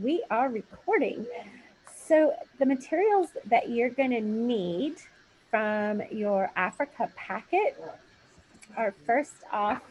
We are recording. So, the materials that you're going to need from your Africa packet are first off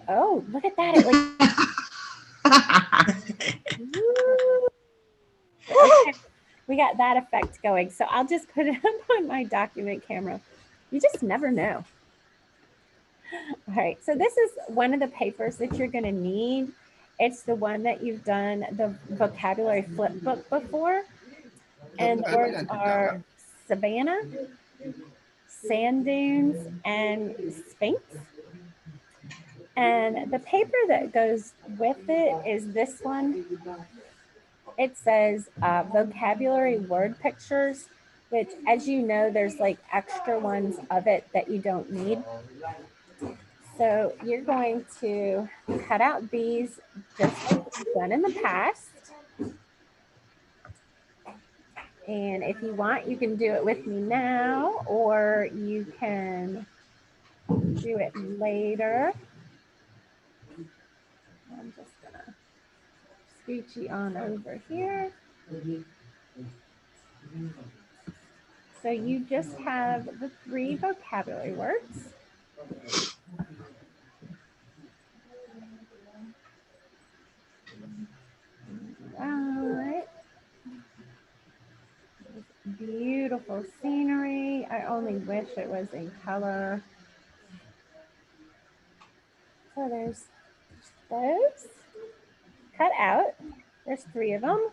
oh, look at that. It like, woo. Okay, we got that effect going. So, I'll just put it up on my document camera. You just never know. All right, so this is one of the papers that you're going to need. It's the one that you've done the vocabulary flip book before. And the words are savannah, sand dunes, and sphinx. And the paper that goes with it is this one. It says vocabulary word pictures, which, as you know, there's like extra ones of it that you don't need. So you're going to cut out these just like you've done in the past. And if you want, you can do it with me now, or you can do it later. I'm just gonna scoochie on over here. So you just have the 3 vocabulary words. All right. Beautiful scenery. I only wish it was in color. So there's those cut out. There's 3 of them.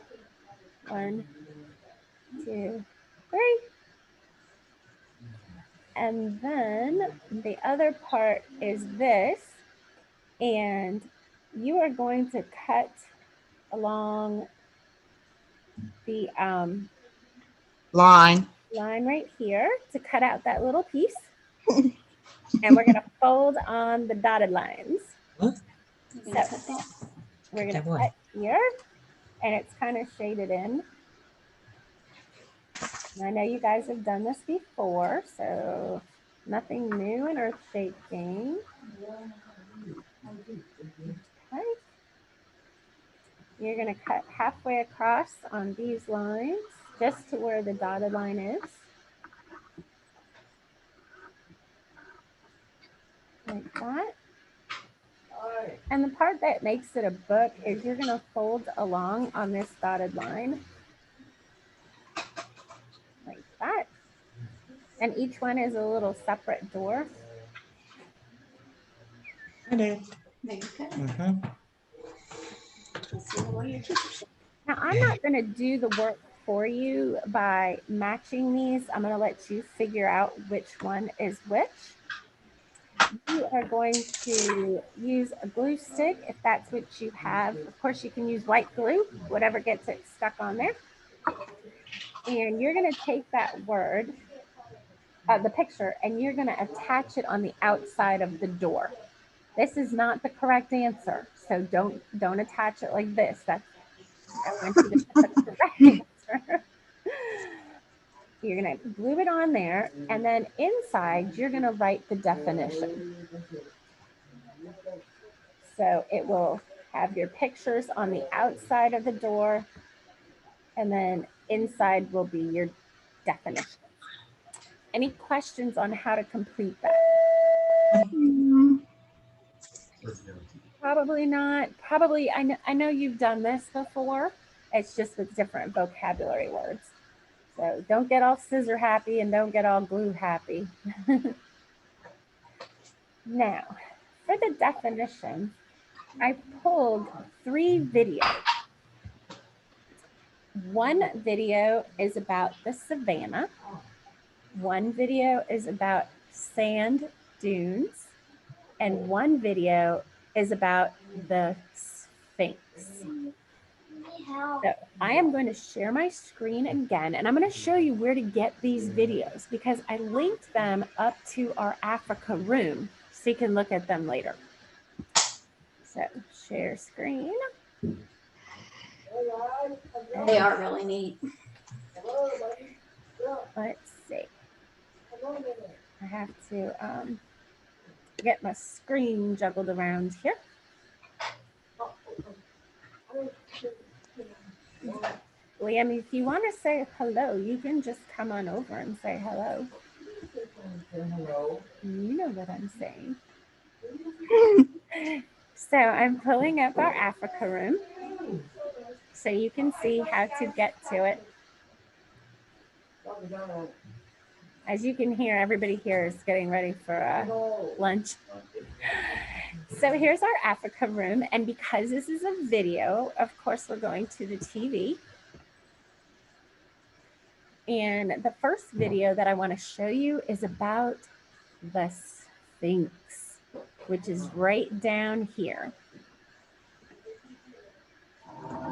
1, 2, 3. And then the other part is this. And you are going to cut along the line right here to cut out that little piece. And we're going to fold on the dotted lines. What? So we're going to cut here, and it's kind of shaded in. And I know you guys have done this before, so nothing new and earth shaking. Okay. You're going to cut halfway across on these lines, just to where the dotted line is. Like that. And the part that makes it a book is you're going to fold along on this dotted line. Like that. And each one is a little separate door. I did. Now, I'm not going to do the work for you by matching these. I'm going to let you figure out which one is which. You are going to use a glue stick if that's what you have. Of course, you can use white glue, whatever gets it stuck on there. And you're going to take that word, the picture, and you're going to attach it on the outside of the door. This is not the correct answer, so don't attach it like this. I want you to put the correct answer. You're going to glue it on there, and then inside you're going to write the definition. So it will have your pictures on the outside of the door, and then inside will be your definition. Any questions on how to complete that? Probably not. Probably, I know you've done this before. It's just with different vocabulary words. So don't get all scissor happy and don't get all glue happy. Now, for the definition, I pulled 3 videos. One video is about the savannah. One video is about sand dunes. And one video is about the Sphinx. So I am going to share my screen again, and I'm going to show you where to get these videos because I linked them up to our Africa room so you can look at them later. So share screen. They are really neat. Let's see. I have to get my screen juggled around here. Liam, if you want to say hello, you can just come on over and say hello. You know what I'm saying. So I'm pulling up our Africa room so you can see how to get to it. As you can hear, everybody here is getting ready for lunch. So here's our Africa room. And because this is a video, of course, we're going to the TV. And the first video that I want to show you is about the Sphinx, which is right down here.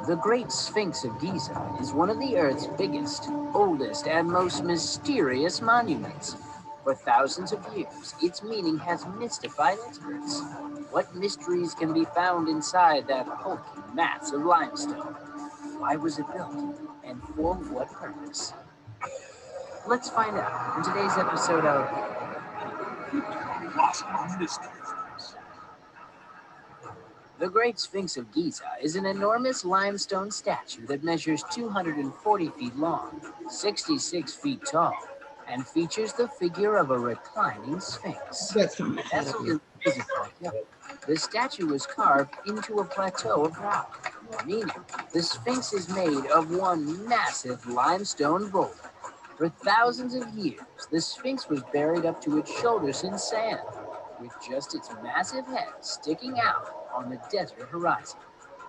The Great Sphinx of Giza is one of the Earth's biggest, oldest, and most mysterious monuments. For thousands of years, its meaning has mystified experts. What mysteries can be found inside that hulking mass of limestone? Why was it built? And for what purpose? Let's find out in today's episode of Mysteries. The Great Sphinx of Giza is an enormous limestone statue that measures 240 feet long, 66 feet tall, and features the figure of a reclining sphinx. Nestled in the statue was carved into a plateau of rock, meaning the Sphinx is made of one massive limestone boulder. For thousands of years, the Sphinx was buried up to its shoulders in sand, with just its massive head sticking out on the desert horizon.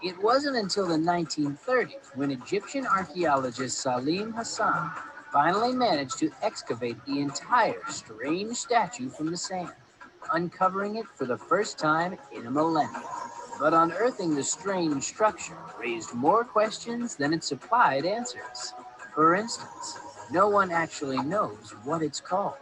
It wasn't until the 1930s when Egyptian archaeologist Salim Hassan finally managed to excavate the entire strange statue from the sand, uncovering it for the first time in a millennium. But unearthing the strange structure raised more questions than it supplied answers. For instance, no one actually knows what it's called.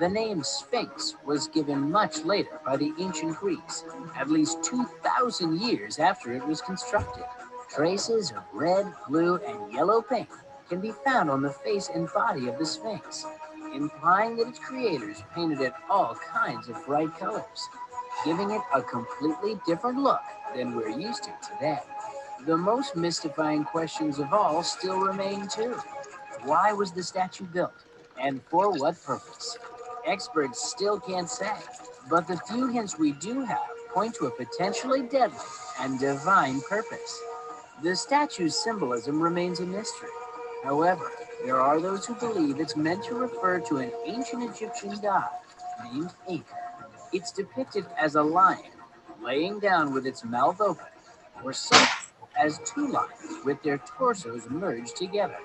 The name Sphinx was given much later by the ancient Greeks, at least 2,000 years after it was constructed. Traces of red, blue, and yellow paint can be found on the face and body of the Sphinx, implying that its creators painted it all kinds of bright colors, giving it a completely different look than we're used to today. The most mystifying questions of all still remain too. Why was the statue built, and for what purpose? Experts still can't say, but the few hints we do have point to a potentially deadly and divine purpose. The statue's symbolism remains a mystery. However, there are those who believe it's meant to refer to an ancient Egyptian god named Aker. It's depicted as a lion laying down with its mouth open, or sometimes as two lions with their torsos merged together.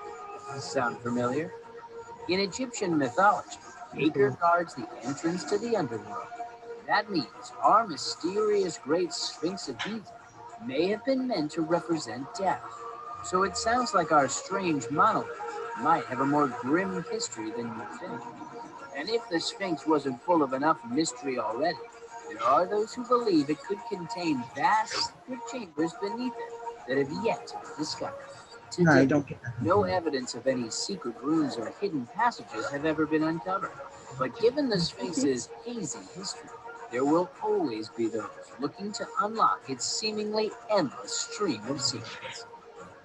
Sound familiar? In Egyptian mythology, Aker guards the entrance to the underworld. That means our mysterious Great Sphinx of Giza may have been meant to represent death. So it sounds like our strange monolith might have a more grim history than you think. And if the Sphinx wasn't full of enough mystery already, there are those who believe it could contain vast secret chambers beneath it that have yet to be discovered. Today, no evidence of any secret rooms or hidden passages have ever been uncovered. But given the Sphinx's hazy history, there will always be those looking to unlock its seemingly endless stream of secrets.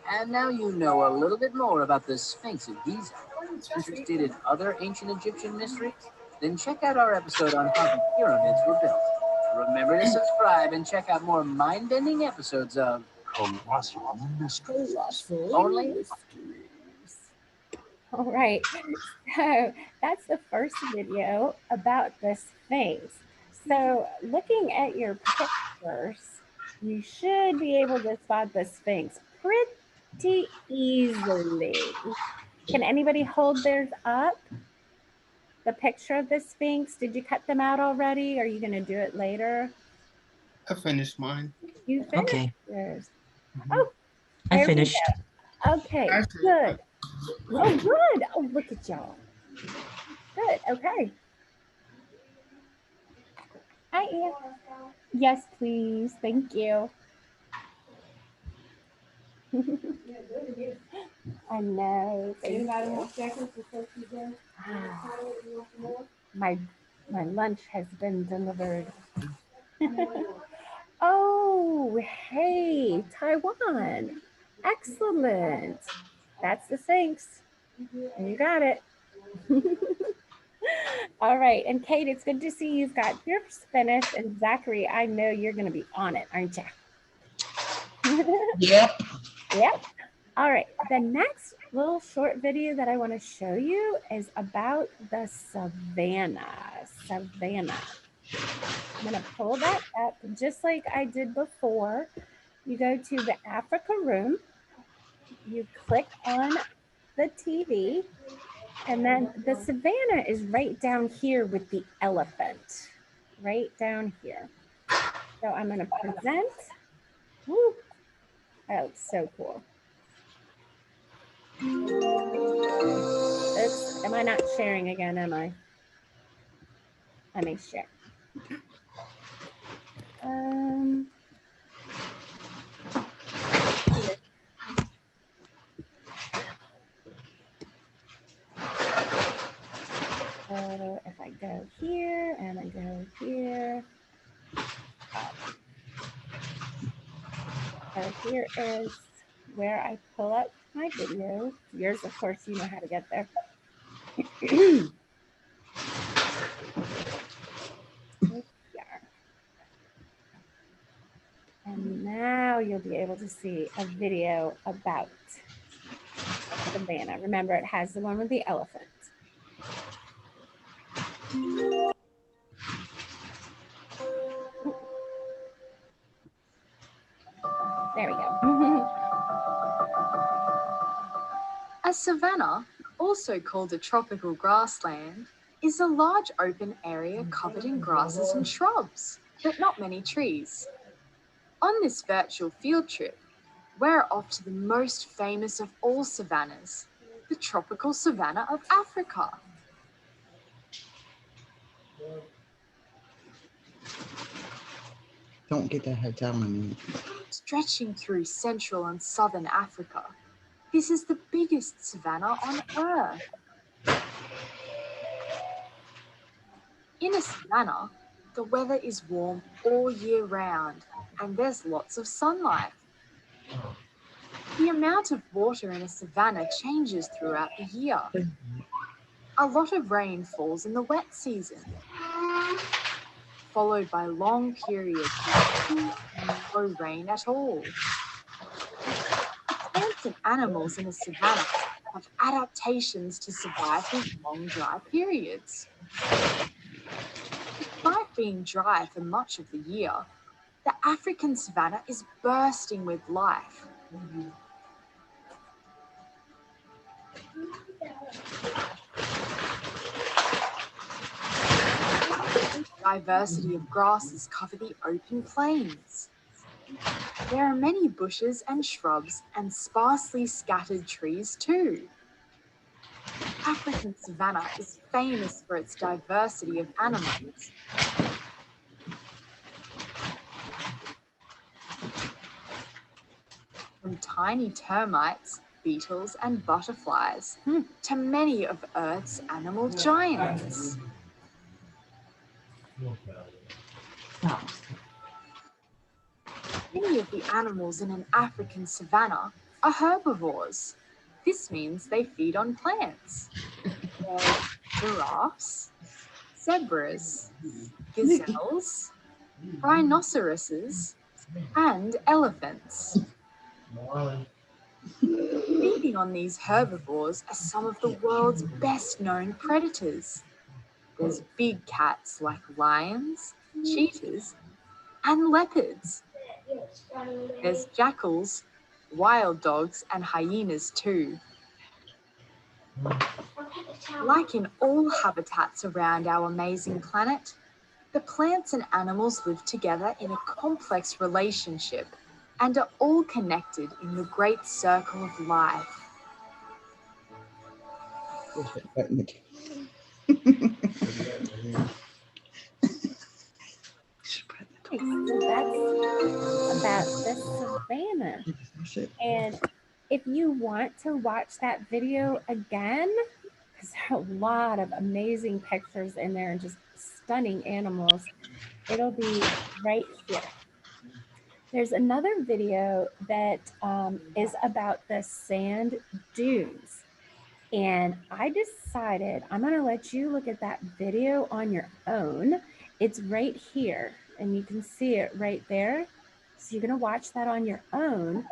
And now you know a little bit more about the Sphinx of Giza. Interested in other ancient Egyptian mysteries? Then check out our episode on how the pyramids were built. Remember to subscribe and check out more mind-bending episodes of Colossal Mysteries. Only. All right, so that's the first video about the Sphinx. So looking at your pictures, you should be able to spot the Sphinx pretty easily. Can anybody hold theirs up? The picture of the Sphinx, did you cut them out already? Are you going to do it later? I finished mine. You finished Okay. yours. Mhm. Oh, I there we finished. go. Okay, good. Oh, good. Oh, look at y'all. Good. Okay. Hi, Ian. Yes, please. Thank you. I know. Thank you. My lunch has been delivered. Oh, hey, Taiwan. Excellent. That's the Sphinx. You got it. All right. And Kate, it's good to see you've got yours finished. And Zachary, I know you're going to be on it, aren't you? Yep. Yep. All right. The next little short video that I want to show you is about the savannah. Savannah. I'm going to pull that up just like I did before. You go to the Africa room. You click on the TV. And then the savannah is right down here with the elephant. Right down here. So I'm going to present. Woo. That looks so cool. Oops, am I not sharing again, am I? Let me share. So if I go here and I go here, so here is where I pull up my video. Yours, of course, you know how to get there. Here. And now you'll be able to see a video about savannah. Remember, it has the one with the elephant. There we go. A savanna, also called a tropical grassland, is a large open area covered in grasses and shrubs, but not many trees. On this virtual field trip, we're off to the most famous of all savannas, the tropical savanna of Africa. Don't get that hotel money. Stretching through central and southern Africa, this is the biggest savanna on Earth. In a savanna, the weather is warm all year round and there's lots of sunlight. The amount of water in a savanna changes throughout the year. A lot of rain falls in the wet season, followed by long periods of no rain at all. Plants and animals in a savanna have adaptations to survive these long dry periods. Despite being dry for much of the year, the African savanna is bursting with life. Diversity of grasses cover the open plains. There are many bushes and shrubs and sparsely scattered trees too. African savanna is famous for its diversity of animals. From tiny termites, beetles and butterflies to many of Earth's animal giants. Many of the animals in an African savanna are herbivores. This means they feed on plants. There's giraffes, zebras, gazelles, rhinoceroses, and elephants. Feeding on these herbivores are some of the world's best-known predators. There's big cats like lions, cheetahs, and leopards. There's jackals, wild dogs, and hyenas too. Like in all habitats around our amazing planet, the plants and animals live together in a complex relationship and are all connected in the great circle of life. So that's about the savannah. And if you want to watch that video again, because there are a lot of amazing pictures in there and just stunning animals, it'll be right here. There's another video that is about the sand dunes. And I decided I'm going to let you look at that video on your own. It's right here, and you can see it right there. So you're going to watch that on your own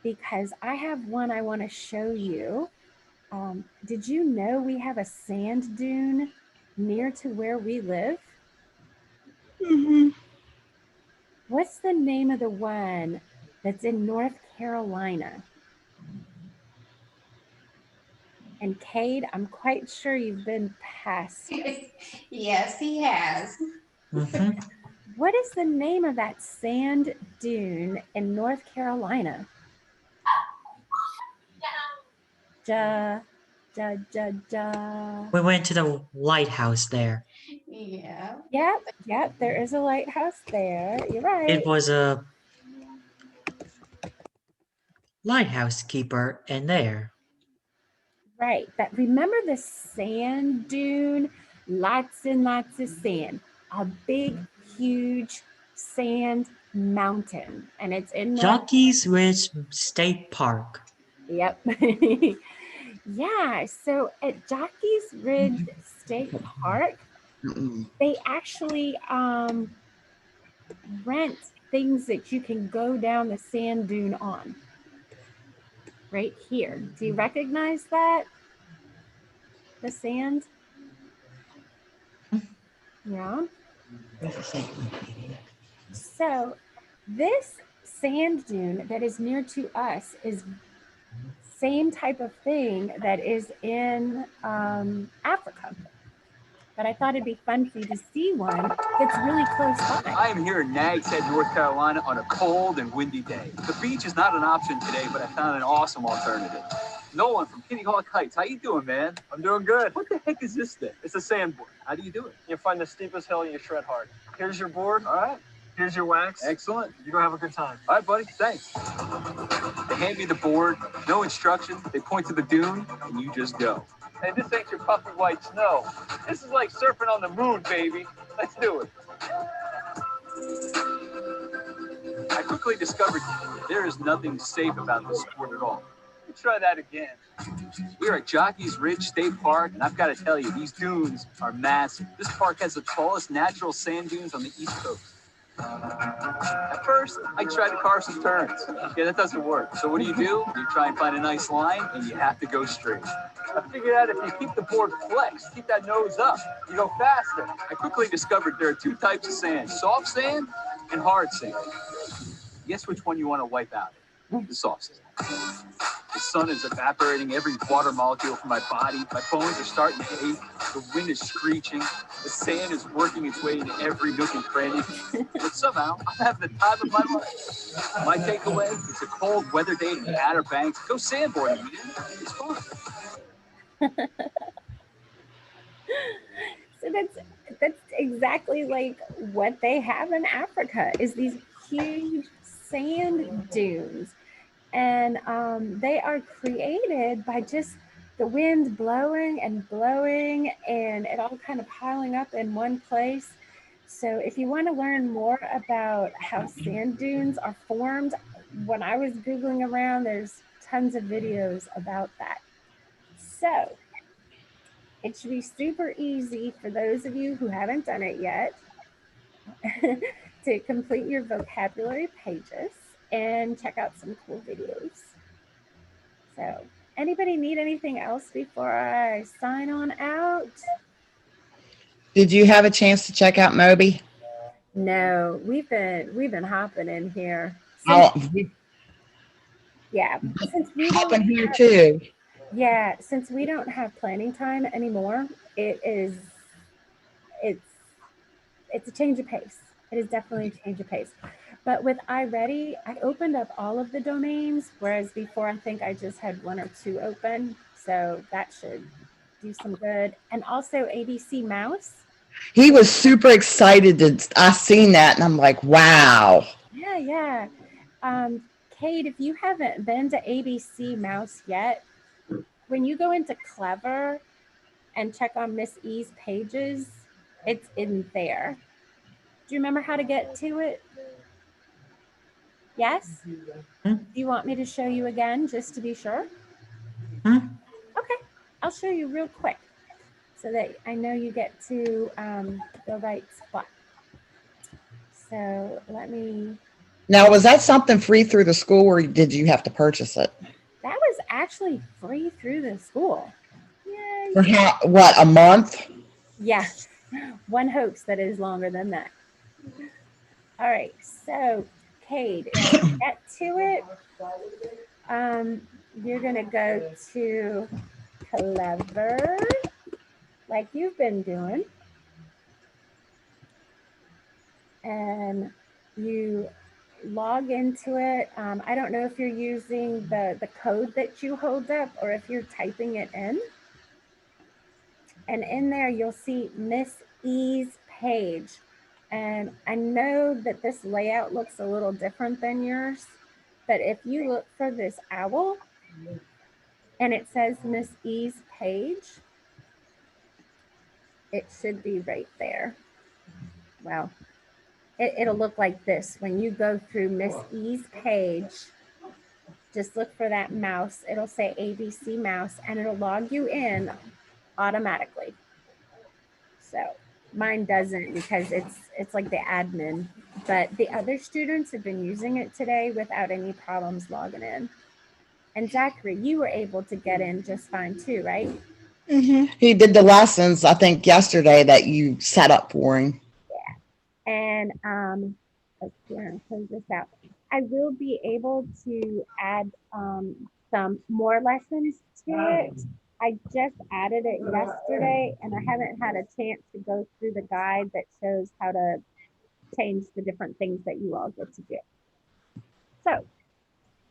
because I have one I want to show you. Did you know we have a sand dune near to where we live? Mm-hmm. What's the name of the one that's in North Carolina? And Cade, I'm quite sure you've been past. Yes, he has. Mhm. What is the name of that sand dune in North Carolina? Ja, ja, ja, ja. We went to the lighthouse there. Yeah. Yep, there is a lighthouse there. You're right. It was a lighthouse keeper in there. Right, but remember the sand dune? Lots and lots of sand. A big, huge sand mountain. And it's in North. Jockey's Ridge State Park. Yep. Yeah, so at Jockey's Ridge State Park, they actually rent things that you can go down the sand dune on. Right here. Do you recognize that? The sand? Yeah. So this sand dune that is near to us is same type of thing that is in Africa. But I thought it'd be fun for you to see one that's really close by. I am here in Nags Head, North Carolina on a cold and windy day. The beach is not an option today, but I found an awesome alternative. Nolan from Kitty Hawk Heights. How you doing, man? I'm doing good. What the heck is this thing? It's a sandboard. How do you do it? You find the steepest hill and you shred hard. Here's your board. All right. Here's your wax. Excellent. You're going to have a good time. All right, buddy. Thanks. They hand me the board, no instruction. They point to the dune, and you just go. Hey, this ain't your puffy white snow. This is like surfing on the moon, baby. Let's do it. I quickly discovered there is nothing safe about this sport at all. Let's try that again. We're at Jockey's Ridge State Park, and I've got to tell you, these dunes are massive. This park has the tallest natural sand dunes on the East Coast. At first, I tried to carve some turns. Yeah, that doesn't work. So what do? You try and find a nice line, and you have to go straight. I figured out if you keep the board flexed, keep that nose up, you go faster. I quickly discovered there are two types of sand, soft sand and hard sand. Guess which one you want to wipe out? The soft sand. The sun is evaporating every water molecule from my body. My bones are starting to ache. The wind is screeching. The sand is working its way into every nook and cranny. But somehow, I'm having the time of my life. My takeaway is a cold weather day in the Outer Banks. Go sandboarding, man. It's fun. So that's exactly like what they have in Africa is these huge sand dunes. And they are created by just the wind blowing and blowing and it all kind of piling up in one place. So if you want to learn more about how sand dunes are formed, when I was Googling around, there's tons of videos about that. So it should be super easy for those of you who haven't done it yet to complete your vocabulary pages and check out some cool videos. So anybody need anything else before I sign on out? Did you have a chance to check out Moby? No, we've been hopping in here. Yeah, since we hopping here too. Yeah, since we don't have planning time anymore, it's a change of pace. It is definitely a change of pace. But with iReady, I opened up all of the domains, whereas before I think I just had one or two open. So that should do some good. And also ABC Mouse. He was super excited. I seen that and I'm like, wow. Yeah. Kate, if you haven't been to ABC Mouse yet, when you go into Clever and check on Miss E's pages, it's in there. Do you remember how to get to it? Yes? Do you want me to show you again just to be sure? Okay, I'll show you real quick so that I know you get to the right spot. So let me, Now, was that something free through the school or did you have to purchase it? that was actually free through the school. Yay. For how, what, a month? Yeah, one hopes that it is longer than that. All right, so Cade, if you get to it, you're gonna go to Clever, like you've been doing, and you log into it. I don't know if you're using the code that you hold up or if you're typing it in. And in there, you'll see Miss E's page. And I know that this layout looks a little different than yours, but if you look for this owl and it says Miss E's page, it should be right there. Well, it'll look like this. When you go through Miss E's page, just look for that mouse. It'll say ABC mouse and it'll log you in automatically. So mine doesn't because it's like the admin, but the other students have been using it today without any problems logging in. And Zachary, you were able to get in just fine too, right? He did the lessons, I think, yesterday that you set up for him. Yeah. And let's see, I'm gonna close this out. I will be able to add some more lessons to it. I just added it yesterday and I haven't had a chance to go through the guide that shows how to change the different things that you all get to do. So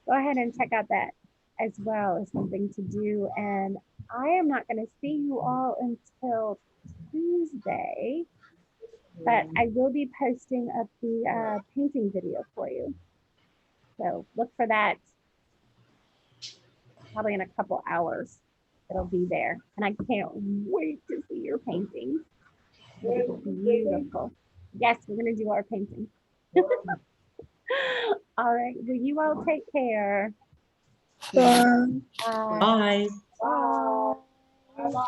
go ahead and check out that as well as something to do. And I am not going to see you all until Tuesday, but I will be posting up the painting video for you. So look for that probably in a couple hours. It'll be there. And I can't wait to see your painting. It's beautiful. Yes, we're going to do our painting. All right. Well, you all take care. Bye. Bye.